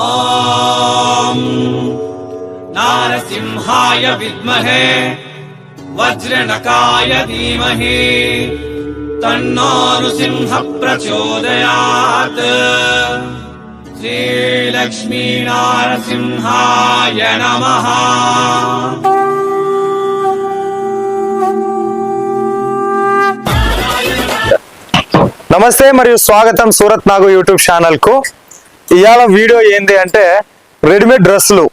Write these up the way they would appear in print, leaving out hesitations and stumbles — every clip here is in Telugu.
ఓం నారసింహాయ విద్మహే వజ్రనకాయ ధీమహి తన్నో నృసింహ ప్రచోదయాత్. శ్రీ లక్ష్మీ నారసింహాయ నమః. నమస్తే మరియు స్వాగతం సూరత్ నాగు యూట్యూబ్ ఛానల్ కు. ఇవాళ వీడియో ఏంది అంటే రెడీమేడ్ డ్రెస్సులు,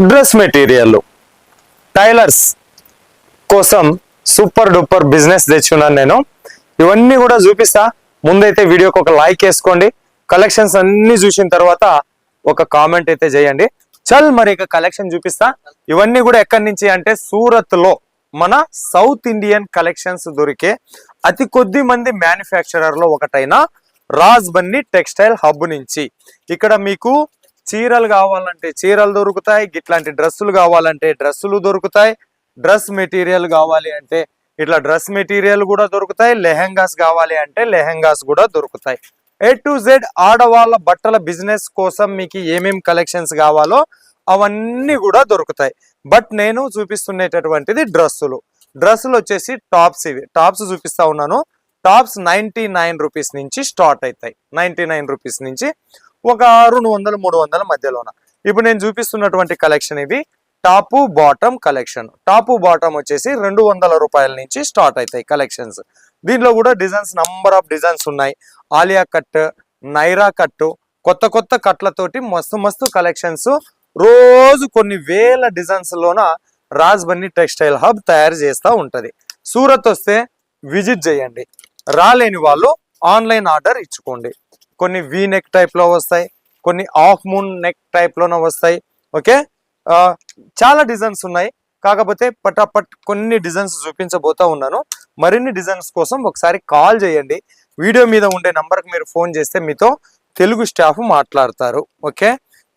డ్రెస్ మెటీరియల్, టైలర్స్ కోసం సూపర్ డూపర్ బిజినెస్ తెచ్చున్నాను నేను. ఇవన్నీ కూడా చూపిస్తా. ముందైతే వీడియోకి ఒక లైక్ వేసుకోండి. కలెక్షన్స్ అన్ని చూసిన తర్వాత ఒక కామెంట్ అయితే చేయండి. చల్ మరి ఇక కలెక్షన్ చూపిస్తా. ఇవన్నీ కూడా ఎక్కడి నుంచి అంటే సూరత్ లో మన సౌత్ ఇండియన్ కలెక్షన్స్ దొరికే అతి కొద్ది మంది మ్యానుఫ్యాక్చరర్ లో ఒకటైన రాజ్ బన్నీ టెక్స్టైల్ హబ్ నుంచి. ఇక్కడ మీకు చీరలు కావాలంటే చీరలు దొరుకుతాయి, ఇట్లాంటి డ్రెస్సులు కావాలంటే డ్రెస్సులు దొరుకుతాయి, డ్రెస్ మెటీరియల్ కావాలి అంటే ఇట్లా డ్రెస్ మెటీరియల్ కూడా దొరుకుతాయి, లెహెంగాస్ కావాలి అంటే లెహెంగాస్ కూడా దొరుకుతాయి. A to Z ఆడవాళ్ళ బట్టల బిజినెస్ కోసం మీకు ఏమేమి కలెక్షన్స్ కావాలో అవన్నీ కూడా దొరుకుతాయి. బట్ నేను చూపిస్తున్నటువంటిది డ్రెస్సులు. డ్రెస్సులు వచ్చేసి టాప్స్. ఇవి టాప్స్ చూపిస్తా ఉన్నాను. టాప్స్ 99 రూపీస్ నుంచి స్టార్ట్ అవుతాయి. 99 రూపీస్ నుంచి ఒక 200-300 మధ్యలోన. ఇప్పుడు నేను చూపిస్తున్నటువంటి కలెక్షన్ ఇది top bottom collection. Top bottom వచ్చేసి 200 రూపాయల నుంచి స్టార్ట్ అవుతాయి కలెక్షన్స్. దీనిలో కూడా డిజైన్స్, నంబర్ ఆఫ్ డిజైన్స్ ఉన్నాయి. ఆలియా కట్, నైరా కట్, కొత్త కొత్త కట్లతోటి మస్తు మస్తు కలెక్షన్స్. రోజు కొన్ని వేల డిజైన్స్ లోన రాజ్ బన్నీ టెక్స్టైల్ హబ్ తయారు చేస్తూ ఉంటది. సూరత్ వస్తే విజిట్ చేయండి. రాలేని వాళ్ళు ఆన్లైన్ ఆర్డర్ ఇచ్చుకోండి. కొన్ని వీ నెక్ టైప్ లో వస్తాయి, కొన్ని హాఫ్ మూన్ నెక్ టైప్ లోనే వస్తాయి. ఓకే, చాలా డిజైన్స్ ఉన్నాయి. కాకపోతే పటాపట్ కొన్ని డిజైన్స్ చూపించబోతా ఉన్నాను. మరిన్ని డిజైన్స్ కోసం ఒకసారి కాల్ చేయండి. వీడియో మీద ఉండే నంబర్కి మీరు ఫోన్ చేస్తే మీతో తెలుగు స్టాఫ్ మాట్లాడతారు. ఓకే,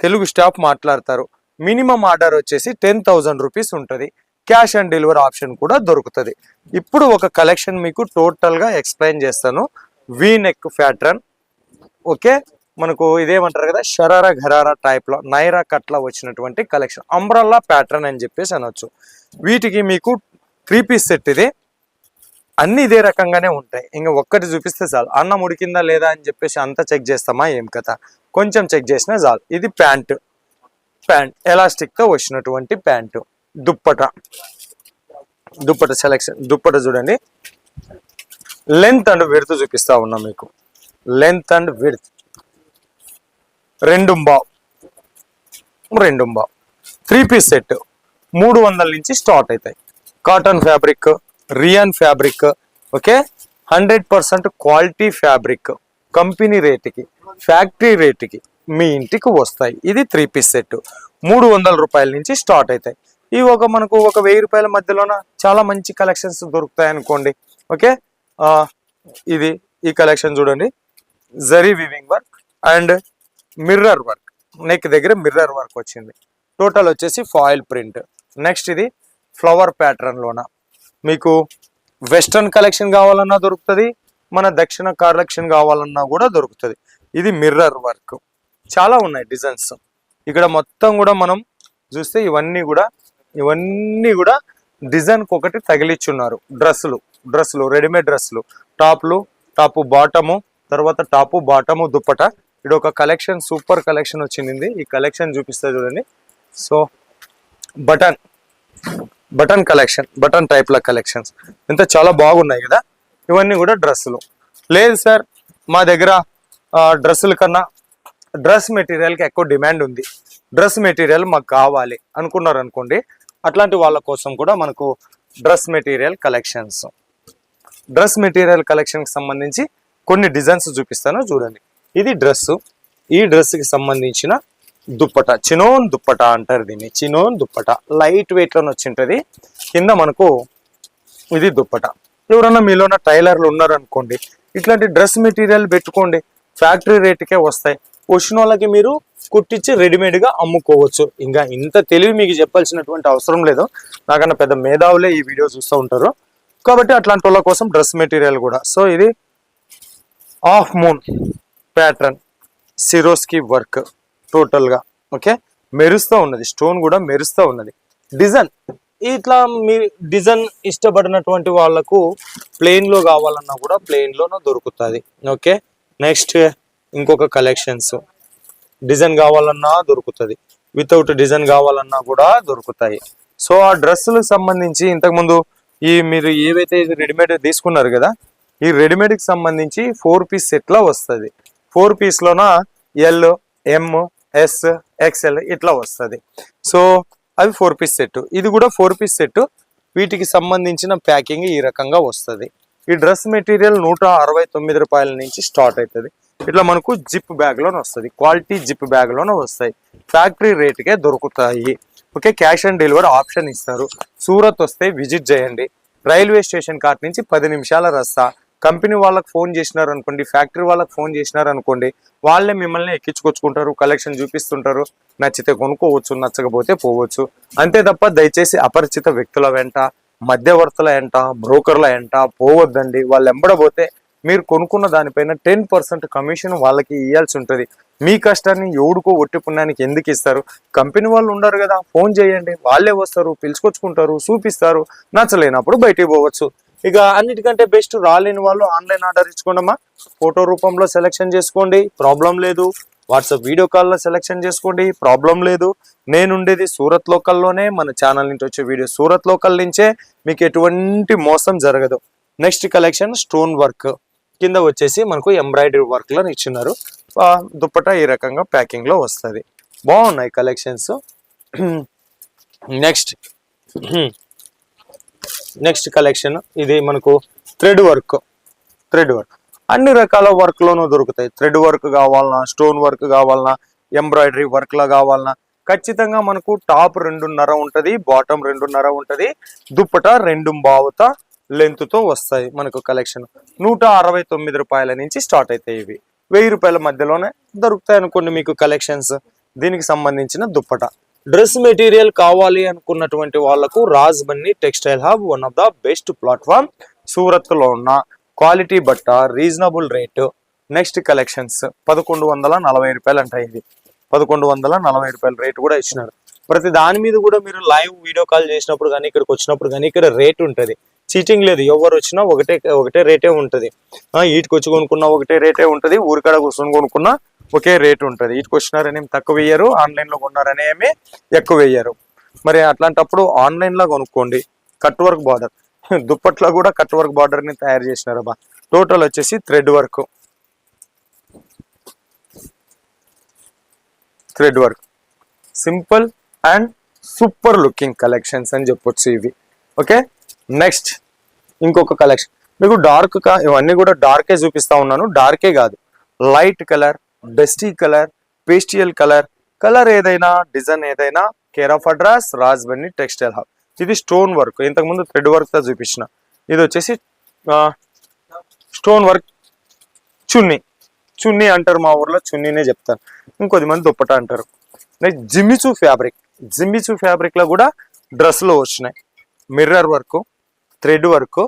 తెలుగు స్టాఫ్ మాట్లాడతారు. మినిమం ఆర్డర్ వచ్చేసి 10,000 రూపీస్ ఉంటుంది. క్యాష్ ఆన్ డెలివరీ ఆప్షన్ కూడా దొరుకుతుంది. ఇప్పుడు ఒక కలెక్షన్ మీకు టోటల్ గా ఎక్స్ప్లెయిన్ చేస్తాను. V neck pattern. ఓకే, మనకు ఇదేమంటారు కదా షరారా ఘరారా టైప్ లో నైరా కట్లా వచ్చినటువంటి కలెక్షన్. అంబ్రల్లా ప్యాటర్న్ అని చెప్పేసి అనొచ్చు. వీటికి మీకు 3 పీస్ సెట్. ఇది అన్ని ఇదే రకంగానే ఉంటాయి. ఇంకా ఒక్కటి చూపిస్తే చాలు. అన్నం ఉడికిందా లేదా అని చెప్పేసి అంతా చెక్ చేస్తామా ఏం కదా, కొంచెం చెక్ చేసినా చాలు. ఇది ప్యాంట్ ఎలాస్టిక్ తో వచ్చినటువంటి ప్యాంటు. దుప్పట సెలెక్షన్. దుప్పట చూడండి, లెంత్ అండ్ విడ్త్ చూపిస్తా ఉన్నా మీకు. లెంత్ అండ్ విడ్త్ 2 బావ్ 3 పీస్ సెట్ 300 నుంచి స్టార్ట్ అవుతాయి. Cotton fabric, rayon fabric. Okay, 100% quality fabric. Company రేటుకి, ఫ్యాక్టరీ రేటుకి మీ ఇంటికి వస్తాయి. ఇది 3 పీస్ సెట్ 300 రూపాయల నుంచి స్టార్ట్ అవుతాయి. ఇవి మనకు ఒక 1000 రూపాయల మధ్యలోన చాలా మంచి కలెక్షన్స్ దొరుకుతాయి అనుకోండి. ఓకే, ఈ కలెక్షన్ చూడండి. Zari weaving work and mirror work. Neck దగ్గర మిర్రర్ వర్క్ వచ్చింది. టోటల్ వచ్చేసి ఫాయిల్ ప్రింట్. నెక్స్ట్ ఇది ఫ్లవర్ ప్యాటర్న్ లోన మీకు వెస్టర్న్ కలెక్షన్ కావాలన్నా దొరుకుతుంది, మన దక్షిణ కలెక్షన్ కావాలన్నా కూడా దొరుకుతుంది. ఇది మిర్రర్ వర్క్. చాలా ఉన్నాయి డిజైన్స్. ఇక్కడ మొత్తం కూడా మనం చూస్తే ఇవన్నీ కూడా డిజైన్ ఒకటి తగిలిచ్చున్నారు. డ్రెస్సులు రెడీమేడ్ డ్రెస్సులు. టాపు బాటము, తర్వాత టాపు బాటము దుప్పట. ఇది ఒక కలెక్షన్, సూపర్ కలెక్షన్ వచ్చింది. ఈ కలెక్షన్ చూపిస్తా చూడండి. So button collection, button type ల కలెక్షన్స్ ఇంత చాలా బాగున్నాయి కదా. ఇవన్నీ కూడా డ్రెస్సులు. లేదు సార్ మా దగ్గర డ్రెస్సుల కన్నా డ్రెస్ మెటీరియల్కి ఎక్కువ డిమాండ్ ఉంది, డ్రెస్ మెటీరియల్ మాకు కావాలి అనుకున్నారు అనుకోండి, అట్లాంటి వాళ్ళ కోసం కూడా మనకు డ్రెస్ మెటీరియల్ కలెక్షన్కి సంబంధించి కొన్ని డిజైన్స్ చూపిస్తాను చూడండి. ఇది డ్రెస్సు. ఈ డ్రెస్కి సంబంధించిన దుప్పట, చినోన్ దుప్పట అంటారు దీన్ని. చినోన్ దుప్పట లైట్ వెయిట్ లోనే వచ్చింటది. కింద మనకు ఇది దుప్పట. ఎవరన్నా మీలోన టైలర్లు ఉన్నారు అనుకోండి, ఇట్లాంటి డ్రెస్ మెటీరియల్ పెట్టుకోండి, ఫ్యాక్టరీ రేటుకే వస్తాయి. వచ్చిన వాళ్ళకి మీరు కుట్టించి రెడీమేడ్ గా అమ్ముకోవచ్చు. ఇంకా ఇంత తెలివి మీకు చెప్పాల్సినటువంటి అవసరం లేదు. నాకన్నా పెద్ద మేధావులే ఈ వీడియో చూస్తూ ఉంటారు కాబట్టి అట్లాంటి వాళ్ళ కోసం డ్రెస్ మెటీరియల్ కూడా. సో ఇది half moon pattern Swarovski work. Total గా. ఓకే, మెరుస్తూ ఉన్నది, స్టోన్ కూడా మెరుస్తూ ఉన్నది. డిజైన్ ఇట్లా మీ డిజైన్ ఇష్టపడినటువంటి వాళ్ళకు ప్లెయిన్ లో కావాలన్నా కూడా ప్లెయిన్ లోనూ దొరుకుతుంది. ఓకే, నెక్స్ట్ ఇంకొక కలెక్షన్స్ డిజైన్ కావాలన్నా దొరుకుతుంది, వితౌట్ డిజైన్ కావాలన్నా కూడా దొరుకుతాయి. సో ఆ డ్రెస్సులకు సంబంధించి ఇంతకుముందు ఈ మీరు ఏవైతే రెడీమేడ్ తీసుకున్నారు కదా, ఈ రెడీమేడ్ కి సంబంధించి 4 పీస్ సెట్ లా వస్తుంది. 4 పీస్ లోన ఎల్, ఎం, ఎస్, ఎక్స్ఎల్ ఇట్లా వస్తుంది. సో అవి 4 పీస్ సెట్, ఇది కూడా 4 పీస్ సెట్. వీటికి సంబంధించిన ప్యాకింగ్ ఈ రకంగా వస్తుంది. ఈ డ్రెస్ మెటీరియల్ 169 రూపాయల నుంచి స్టార్ట్ అవుతుంది. ఇట్లా మనకు జిప్ బ్యాగ్ లోనే వస్తుంది, క్వాలిటీ జిప్ బ్యాగ్ లోనే వస్తాయి, ఫ్యాక్టరీ రేటుకే దొరుకుతాయి. Okay, cash on delivery option ఇస్తారు. సూరత్ వస్తే విజిట్ చేయండి. రైల్వే స్టేషన్ కాట్ నుంచి 10 నిమిషాల రస్తా. కంపెనీ వాళ్ళకి ఫోన్ చేసినారు అనుకోండి, ఫ్యాక్టరీ వాళ్ళకి ఫోన్ చేసినారు అనుకోండి, వాళ్ళే మిమ్మల్ని ఎక్కించుకొచ్చుకుంటారు, కలెక్షన్ చూపిస్తుంటారు. నచ్చితే కొనుక్కోవచ్చు, నచ్చకపోతే పోవచ్చు. అంతే తప్ప దయచేసి అపరిచిత వ్యక్తుల వెంట, మధ్యవర్తుల వెంట, బ్రోకర్ల వెంట పోవద్దండి. వాళ్ళు ఎంబడబోతే మీరు కొనుక్కున్న దానిపైన 10% కమిషన్ వాళ్ళకి ఇవ్వాల్సి ఉంటుంది. మీ కష్టాన్ని ఎవడుకో ఒట్టి పుణ్యానికి ఎందుకు ఇస్తారు? కంపెనీ వాళ్ళు ఉండరు కదా, ఫోన్ చేయండి, వాళ్ళే వస్తారు, పిలుచుకొచ్చుకుంటారు, చూపిస్తారు. నచ్చలేనప్పుడు బయటికి పోవచ్చు. ఇక అన్నిటికంటే బెస్ట్ రాలేని వాళ్ళు ఆన్లైన్ ఆర్డర్ ఇచ్చుకోండమ్మా. ఫోటో రూపంలో సెలెక్షన్ చేసుకోండి, ప్రాబ్లం లేదు. వాట్సాప్ వీడియో కాల్లో సెలెక్షన్ చేసుకోండి, ప్రాబ్లం లేదు. నేనుండేది సూరత్ లోకల్లోనే. మన ఛానల్ నుంచి వచ్చే వీడియో సూరత్ లోకల్ నుంచే, మీకు ఎటువంటి మోసం జరగదు. నెక్స్ట్ కలెక్షన్ స్టోన్ వర్క్ కింద వచ్చేసి మనకు ఎంబ్రాయిడరీ వర్క్ లో ఇచ్చినారు. దుప్పట ఈ రకంగా ప్యాకింగ్ లో వస్తుంది. బాగున్నాయి కలెక్షన్స్. నెక్స్ట్ కలెక్షన్ ఇది మనకు థ్రెడ్ వర్క్. అన్ని రకాల వర్క్ లోనూ దొరుకుతాయి. థ్రెడ్ వర్క్ కావాలన్నా, స్టోన్ వర్క్ కావాలన్నా, ఎంబ్రాయిడరీ వర్క్ లా కావాలన్నా ఖచ్చితంగా మనకు టాప్ 2.5 ఉంటది, బాటమ్ 2.5 ఉంటది, దుప్పట 2.25 లెంత్ తో వస్తాయి. మనకు కలెక్షన్ 169 రూపాయల నుంచి స్టార్ట్ అవుతాయి. ఇవి 1000 రూపాయల మధ్యలోనే దొరుకుతాయి అనుకోండి మీకు కలెక్షన్స్. దీనికి సంబంధించిన దుప్పట డ్రెస్ మెటీరియల్ కావాలి అనుకున్నటువంటి వాళ్లకు Raj Bunny textile hub one of the best platform. Surat లో ఉన్న క్వాలిటీ బట్ట, రీజనబుల్ రేటు. నెక్స్ట్ కలెక్షన్స్ 1140 రూపాయలు అంటాయి. ఇది 1140 రూపాయల రేటు కూడా ఇచ్చినారు. ప్రతి దాని మీద కూడా మీరు లైవ్ వీడియో కాల్ చేసినప్పుడు కానీ, ఇక్కడికి వచ్చినప్పుడు కానీ ఇక్కడ రేట్ ఉంటుంది. చీటింగ్ లేదు, ఎవరు వచ్చినా ఒకటే రేటే ఉంటుంది. వీటికి వచ్చి కొనుక్కున్నా ఒకటే రేటే ఉంటుంది, ఊరికాడ కూర్చొని కొనుక్కున్నా ఒకే రేటు ఉంటుంది. వీటికి వచ్చినారని ఏమి తక్కువ వేయరు, ఆన్లైన్ లో కొన్నారని ఏమి ఎక్కువ వేయరు. మరి అట్లాంటప్పుడు ఆన్లైన్ లో కొనుక్కోండి. కట్ వర్క్ బార్డర్, దుప్పట్లో కూడా కట్ వర్క్ బార్డర్ ని తయారు చేసినారబ్బా. టోటల్ వచ్చేసి thread work simple and super looking collections అని చెప్పొచ్చు ఇవి. ఓకే, నెక్స్ట్ ఇంకొక కలెక్షన్ మీకు డార్క్ ఇవన్నీ కూడా డార్కే చూపిస్తా ఉన్నాను. డార్కే కాదు, light colour, dusty colour, పేస్టియల్ colour ఏదైనా, డిజైన్ ఏదైనా, care of address Raj Bunny textile hub. ఇది స్టోన్ వర్క్, ఇంతకుముందు థ్రెడ్ వర్క్ తో చూపించిన. ఇది వచ్చేసి స్టోన్ వర్క్ చున్నీ అంటారు, మా ఊర్లో చున్నీనే చెప్తారు, ఇంకొద్ది మంది దుప్పట అంటారు. నెక్స్ట్ జిమ్మిచూ ఫ్యాబ్రిక్ లో కూడా డ్రెస్లు వచ్చినాయి. మిర్రర్ వర్క్, థ్రెడ్ వర్క్,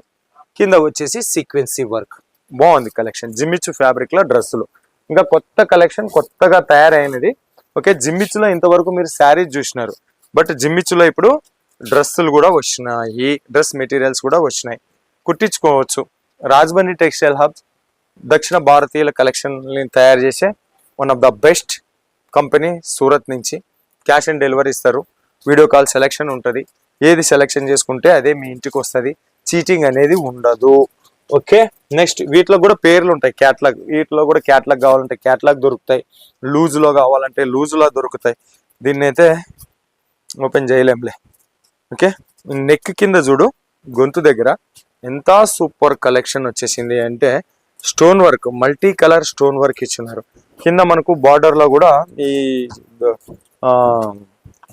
కింద వచ్చేసి సీక్వెన్సీ వర్క్. బాగుంది కలెక్షన్ జిమ్మిచూ ఫ్యాబ్రిక్ లో డ్రెస్సులు. ఇంకా కొత్త కలెక్షన్ కొత్తగా తయారైనది. ఓకే, జిమ్మిచ్చులో ఇంతవరకు మీరు శారీస్ చూసినారు, బట్ జిమ్మిచ్చులో ఇప్పుడు డ్రెస్సులు కూడా వచ్చినాయి, డ్రెస్ మెటీరియల్స్ కూడా వచ్చినాయి, కుట్టించుకోవచ్చు. రాజ్ బన్నీ టెక్స్టైల్ హబ్ దక్షిణ భారతీయుల కలెక్షన్ తయారు చేసే one of the best company Surat నుంచి. క్యాష్ ఆన్ డెలివరీ ఇస్తారు, వీడియో కాల్ సెలెక్షన్ ఉంటుంది. ఏది సెలెక్షన్ చేసుకుంటే అదే మీ ఇంటికి వస్తుంది, చీటింగ్ అనేది ఉండదు. ఓకే, నెక్స్ట్ వీటిలో కూడా పేర్లు ఉంటాయి, క్యాట్లాగ్. వీటిలో కూడా క్యాట్లాగ్ కావాలంటే క్యాట్లాగ్ దొరుకుతాయి, లూజ్లో కావాలంటే లూజ్లో దొరుకుతాయి. దీన్ని అయితే ఓపెన్ చేయలేంలే. ఓకే, నెక్ కింద చూడు, గొంతు దగ్గర ఎంత సూపర్ కలెక్షన్ వచ్చేసింది అంటే, stone work, multi colour stone work ఇచ్చినారు. కింద మనకు బార్డర్ లో కూడా ఈ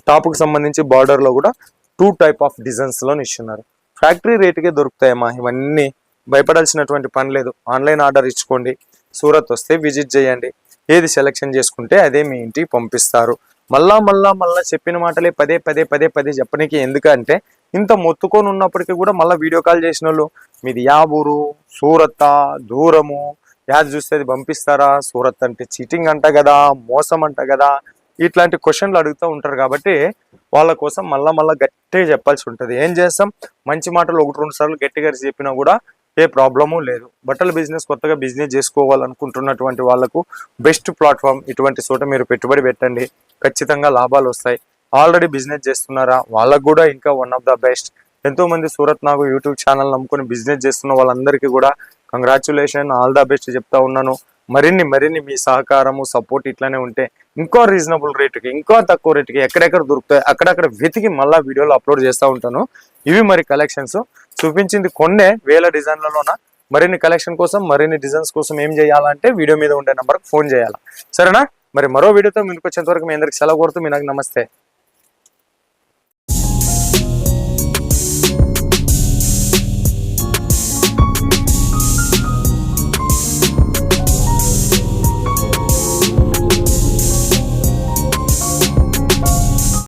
టాప్ కు సంబంధించి బార్డర్ లో కూడా 2 టైప్ ఆఫ్ డిజైన్స్ లో ఇస్తున్నారు. ఫ్యాక్టరీ రేటుకే దొరుకుతాయమ్మా ఇవన్నీ, భయపడాల్సినటువంటి పని లేదు. ఆన్లైన్ ఆర్డర్ ఇచ్చుకోండి, సూరత్ వస్తే విజిట్ చేయండి. ఏది సెలెక్షన్ చేసుకుంటే అదే మీ ఇంటికి పంపిస్తారు. మళ్ళా చెప్పిన మాటలే పదే చెప్పడానికి ఎందుకంటే, ఇంత మొత్తుకొని ఉన్నప్పటికీ కూడా మళ్ళీ వీడియో కాల్ చేసిన వాళ్ళు మీది యాబూరు, సూరత్, దూరము, యాది చూస్తే అది పంపిస్తారా? సూరత్ అంటే చీటింగ్ అంట కదా, మోసం అంట కదా, ఇట్లాంటి క్వశ్చన్లు అడుగుతూ ఉంటారు కాబట్టి వాళ్ళ కోసం మళ్ళా గట్టిగా చెప్పాల్సి ఉంటుంది. ఏం చేస్తాం, మంచి మాటలు 1-2 సార్లు గట్టిగా చెప్పినా కూడా ఏ ప్రాబ్లము లేదు. బట్టల బిజినెస్ కొత్తగా బిజినెస్ చేసుకోవాలనుకుంటున్నటువంటి వాళ్ళకు బెస్ట్ ప్లాట్ఫామ్. ఇటువంటి చోట మీరు పెట్టుబడి పెట్టండి, ఖచ్చితంగా లాభాలు వస్తాయి. ఆల్రెడీ బిజినెస్ చేస్తున్నారా వాళ్ళకు కూడా ఇంకా వన్ ఆఫ్ ద బెస్ట్. ఎంతో మంది సూరత్ నాగు యూట్యూబ్ ఛానల్ నమ్ముకొని బిజినెస్ చేస్తున్న వాళ్ళందరికీ కూడా కంగ్రాచులేషన్, ఆల్ ద బెస్ట్ చెప్తా ఉన్నాను. మరిన్ని మీ సహకారము సపోర్ట్ ఇట్లానే ఉంటే ఇంకో రీజనబుల్ రేటుకి, ఇంకో తక్కువ రేటుకి ఎక్కడెక్కడ దొరుకుతాయి అక్కడక్కడ వెతికి మళ్ళీ వీడియోలు అప్లోడ్ చేస్తూ ఉంటాను. ఇవి మరి కలెక్షన్స్ చూపించింది కొన్నే వేల డిజైన్లలోన. మరిన్ని కలెక్షన్ కోసం, మరిన్ని డిజైన్స్ కోసం ఏం చేయాలంటే వీడియో మీద ఉండే నెంబర్కి ఫోన్ చేయాలి. సరేనా? మరి మరో వీడియోతో ముందుకు వచ్చేంత వరకు మీ అందరికి సెలవు కోరుతూ మీ నాకు నమస్తే.